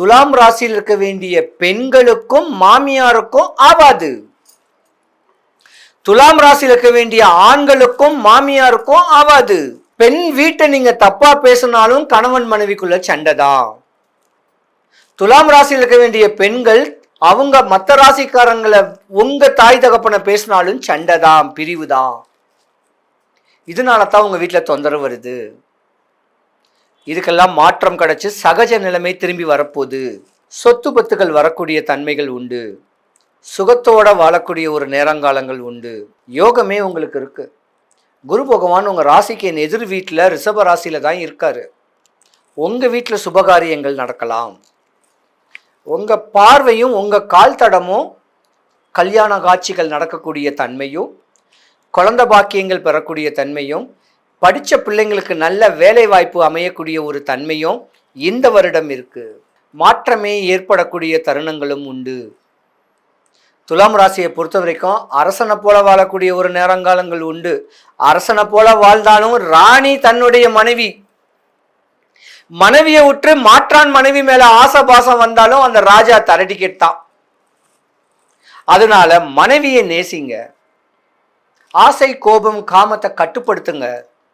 துலாம் ராசியில் இருக்க வேண்டிய பெண்களுக்கும் மாமியாருக்கும் ஆவாது. துலாம் ராசியில் இருக்க வேண்டிய ஆண்களுக்கும் மாமியாருக்கும் ஆவாது. பெண் வீட்டை நீங்க தப்பா பேசினாலும் கணவன் மனைவிக்குள்ள சண்டைதான். துலாம் ராசியில் இருக்க வேண்டிய பெண்கள் அவங்க மற்ற ராசிக்காரங்களை உங்க தாய் தகப்பனை பேசினாலும் சண்டைதான், பிரிவுதான். இதனால தான் உங்க வீட்டில் தொந்தரவு வருது. இதுக்கெல்லாம் மாற்றம் கிடைச்சு சகஜ நிலைமை திரும்பி வரப்போகுது. சொத்து பத்துக்கள் வரக்கூடிய தன்மைகள் உண்டு. சுகத்தோட வாழக்கூடிய ஒரு நேரங்காலங்கள் உண்டு. யோகமே உங்களுக்கு இருக்கு. குரு பகவான் உங்க ராசிக்கு என் எதிர் வீட்டில் ரிஷப ராசியில தான் இருக்காரு. உங்க வீட்டில் சுபகாரியங்கள் நடக்கலாம். உங்க பார்வையும் உங்க கால் தடமும் கல்யாண காட்சிகள் நடக்கக்கூடிய தன்மையும், குழந்தை பாக்கியங்கள் பெறக்கூடிய தன்மையும், படித்த பிள்ளைங்களுக்கு நல்ல வேலை வாய்ப்பு அமையக்கூடிய ஒரு தன்மையும் இந்த வருடம் இருக்கு. மாற்றமே ஏற்படக்கூடிய தருணங்களும் உண்டு. துலாம் ராசியை பொறுத்த வரைக்கும் அரசனை போல வாழக்கூடிய ஒரு நேரங்காலங்கள் உண்டு. அரசனை போல வாழ்ந்தாலும் ராணி தன்னுடைய மனைவியை விட்டு மாற்றான் மனைவி மேல ஆசை பாசம் வந்தாலும் அந்த ராஜா தரடிக்கெட் தான். அதனால மனைவியை நேசிங்க. ஆசை கோபம் காமத்தை கட்டுப்படுத்துங்க.